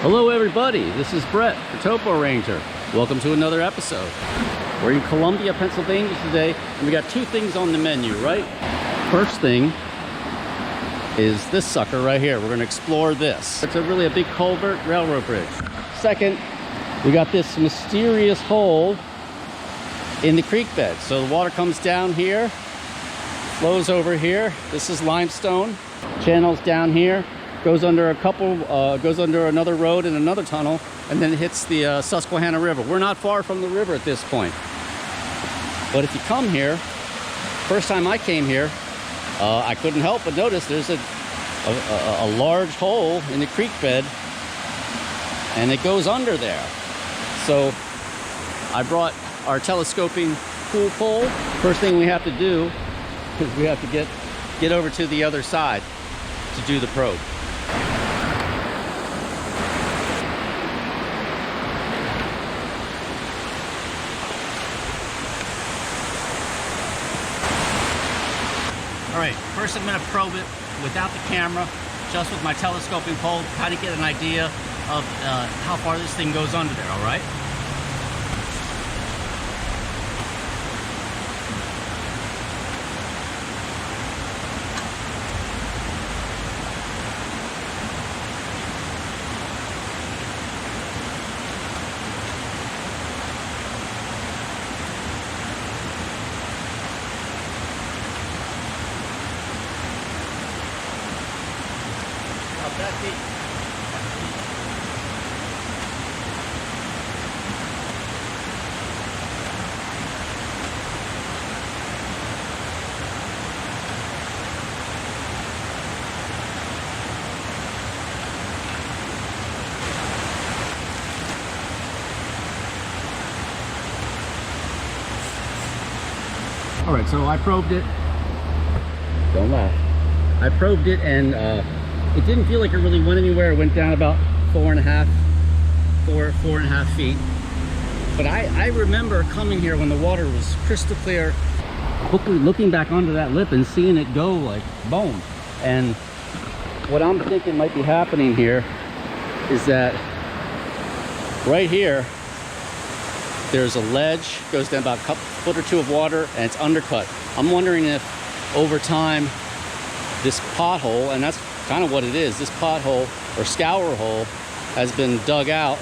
Hello everybody, this is Brett for TopoRanger. Welcome to another episode. We're in Columbia, Pennsylvania today, and we got two things on the menu, right? First thing is this sucker right here. We're gonna explore this. It's really a big culvert railroad bridge. Second, we got this mysterious hole in the creek bed. So the water comes down here, flows over here. This is limestone. Channels down here. Goes under another road and another tunnel, and then it hits the Susquehanna River. We're not far from the river at this point. But if you come here, first time I came here, I couldn't help but notice there's a large hole in the creek bed, and it goes under there. So I brought our telescoping pool pole. First thing we have to do is we have to get over to the other side to do the probe. All right, first I'm going to probe it without the camera, just with my telescoping pole, kind of get an idea of how far this thing goes under there, all right? That deep. All right, so I probed it. Don't laugh. I probed it and it didn't feel like it really went anywhere. It went down about four and a half feet. But I remember coming here when the water was crystal clear, looking back onto that lip and seeing it go like boom. And what I'm thinking might be happening here is that right here, there's a ledge, goes down about a foot or two of water, and it's undercut. I'm wondering if over time, this pothole, and that's kind of what it is, this pothole or scour hole has been dug out,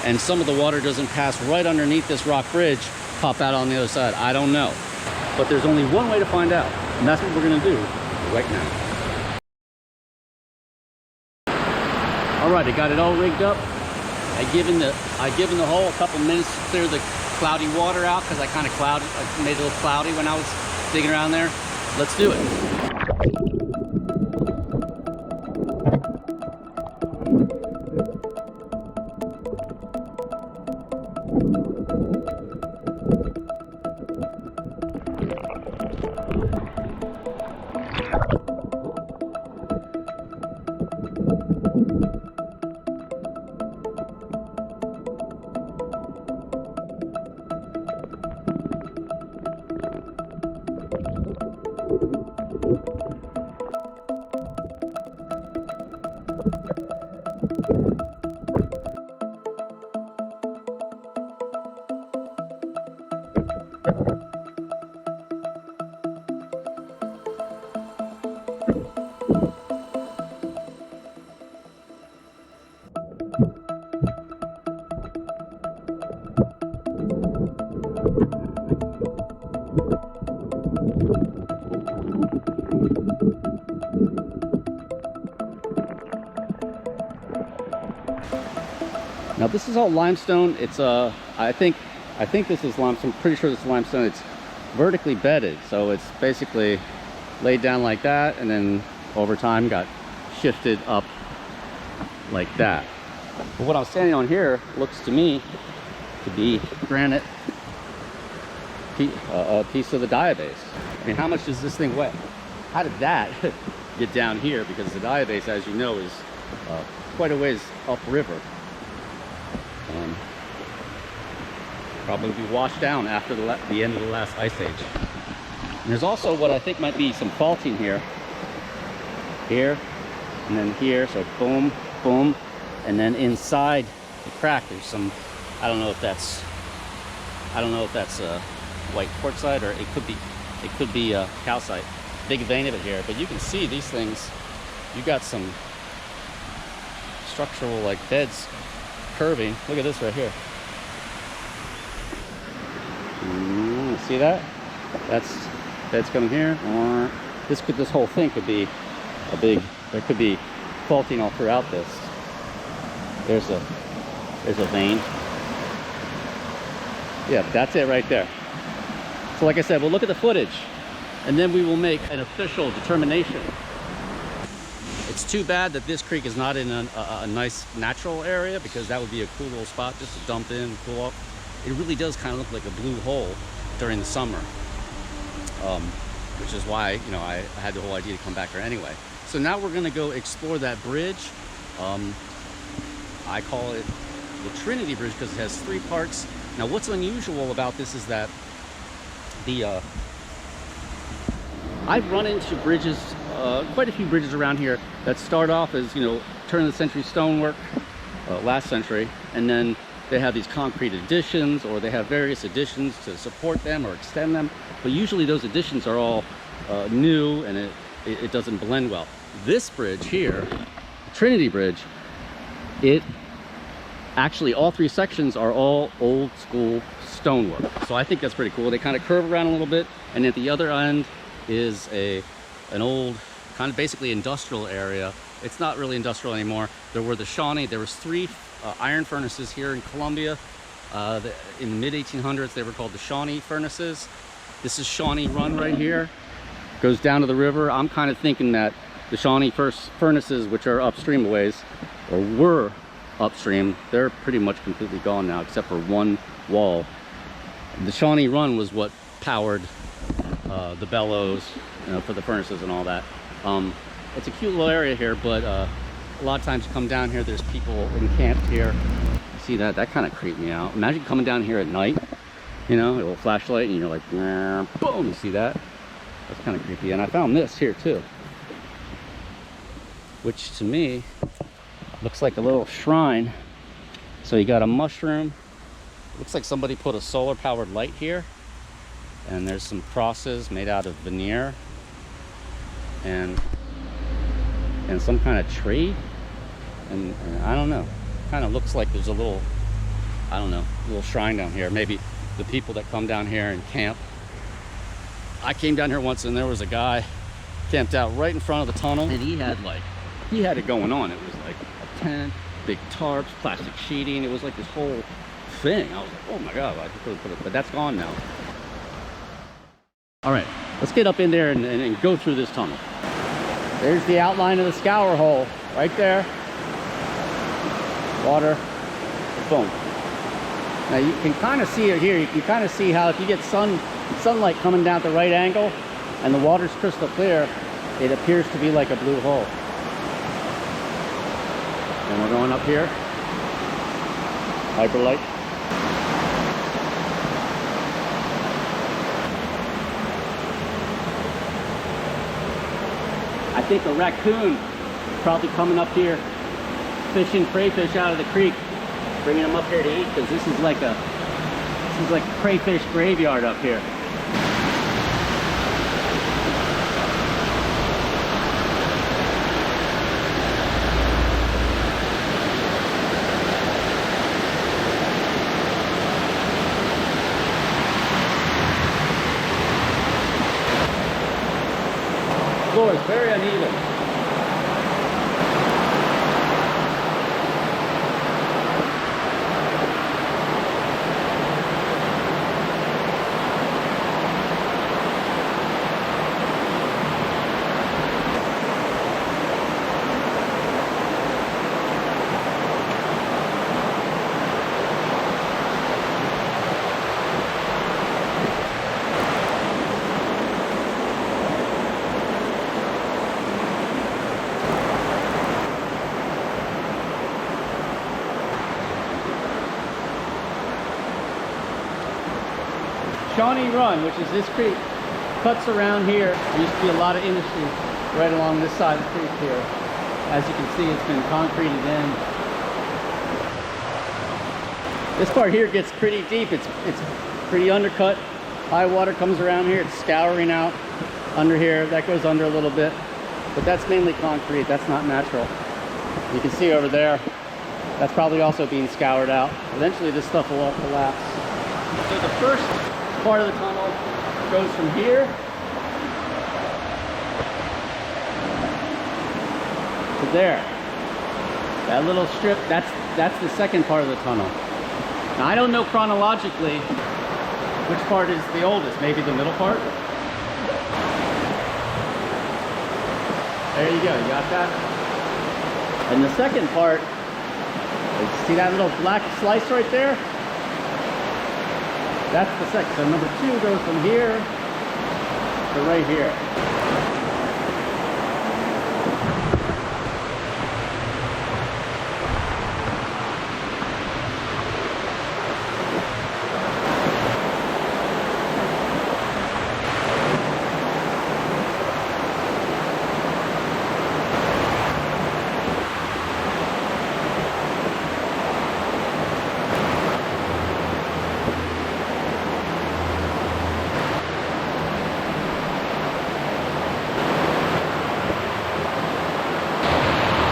and some of the water doesn't pass right underneath this rock bridge, pop out on the other side. I don't know, but there's only one way to find out, and that's what we're going to do right now. All right, I got it all rigged up. I given the hole a couple minutes to clear the cloudy water out, because I kind of made it a little cloudy when I was digging around there. Let's do it. Now this is all limestone. It's I think this is limestone. I'm pretty sure this is limestone. It's vertically bedded, so it's basically laid down like that, and then over time got shifted up like that. But what I'm standing on here looks to me to be granite, a piece of the diabase. I mean, how much does this thing weigh? How did that get down here? Because the diabase, as you know, is quite a ways upriver. Probably be washed down after the end of the last ice age. And there's also what I think might be some faulting here, and then here. So boom, boom, And then inside the crack, there's some, I don't know if that's white quartzite, or it could be calcite. Big vein of it here, but you can see these things. You got some structural like beds curving. Look at this right here. See that? That's beds coming here. Or this whole thing could be a big. There could be faulting all throughout this. There's a vein. Yeah, that's it right there. So like I said, we'll look at the footage and then we will make an official determination. It's too bad that this creek is not in a nice natural area, because that would be a cool little spot just to dump in, cool off. It really does kind of look like a blue hole during the summer, which is why, you know, I had the whole idea to come back here anyway. So now we're gonna go explore that bridge. I call it the Trinity Bridge because it has 3 parts. Now what's unusual about this is that I've run into bridges, quite a few bridges around here that start off as, you know, turn of the century stonework, last century, and then they have these concrete additions, or they have various additions to support them or extend them. But usually those additions are all new, and it doesn't blend well. This bridge here, Trinity Bridge, it actually, all 3 sections are all old school stonework. So I think that's pretty cool. They kind of curve around a little bit, and at the other end is an old, kind of basically industrial area. It's not really industrial anymore. There were the Shawnee. There was 3 iron furnaces here in Columbia. In the mid-1800s, they were called the Shawnee furnaces. This is Shawnee Run right here. Goes down to the river. I'm kind of thinking that the Shawnee furnaces, which are upstream a ways, or were upstream, they're pretty much completely gone now, except for one wall. The Shawnee Run was what powered the bellows, you know, for the furnaces and all that. It's a cute little area here, but a lot of times you come down here, there's people encamped here. You see that? That kind of creeped me out. Imagine coming down here at night, you know, a little flashlight, and you're like, nah, boom, you see that? That's kind of creepy. And I found this here too, which to me looks like a little shrine. So you got a mushroom. Looks like somebody put a solar powered light here, and there's some crosses made out of veneer and some kind of tree, and I don't know, kind of looks like there's a little, I don't know, little shrine down here. Maybe the people that come down here and camp. I came down here once and there was a guy camped out right in front of the tunnel, and he had it going on. It was like a tent, big tarps, plastic sheeting. It was like this whole thing. I was like, oh my God, I could really put it, but that's gone now. All right, let's get up in there and go through this tunnel. There's the outline of the scour hole right there. Water, boom. Now you can kind of see it here. You can kind of see how if you get sunlight coming down at the right angle and the water's crystal clear, it appears to be like a blue hole. And we're going up here. Hyperlight. I think a raccoon is probably coming up here fishing crayfish out of the creek, bringing them up here to eat, because this is like a crayfish graveyard up here. The floor is very uneven. Shawnee Run, which is this creek, cuts around here. There used to be a lot of industry right along this side of the creek here. As you can see, it's been concreted in, This part here gets pretty deep. It's pretty undercut. High water comes around here. It's scouring out under here. That goes under a little bit, but that's mainly concrete. That's not natural. You can see over there, that's probably also being scoured out. Eventually this stuff will all collapse. So the first part of the tunnel goes from here to there. That little strip, that's the second part of the tunnel. Now I don't know chronologically which part is the oldest. Maybe the middle part? There you go, you got that? And the second part, see that little black slice right there? That's the second. So number 2 goes from here to right here.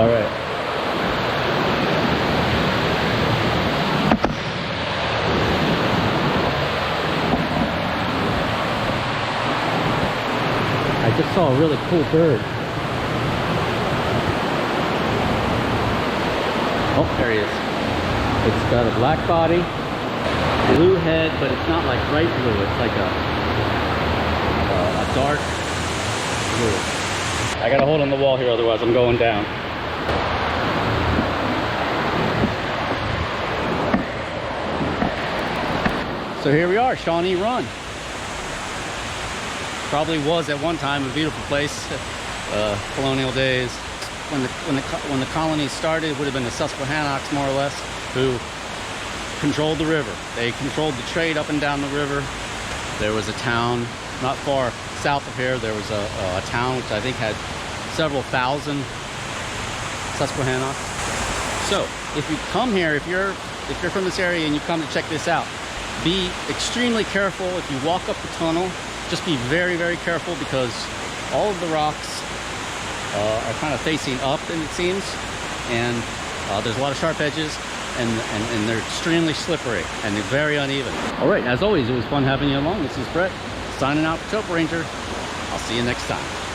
All right. I just saw a really cool bird. Oh, there he is. It's got a black body, blue head, but it's not like bright blue. It's like a dark blue. I gotta hold on the wall here, otherwise I'm going down. So here we are, Shawnee Run. Probably was at one time a beautiful place, colonial days. When the colony started, it would have been the Susquehannocks, more or less, who controlled the river. They controlled the trade up and down the river. There was a town not far south of here. There was a town which I think had several thousand Susquehannocks. So if you come here, if you're from this area and you come to check this out, be extremely careful. If you walk up the tunnel, just be very, very careful, because all of the rocks are kind of facing up, and it seems, and there's a lot of sharp edges, and they're extremely slippery, and they're very uneven. All right, as always, it was fun having you along. This is Brett, signing out for TopoRanger. I'll see you next time.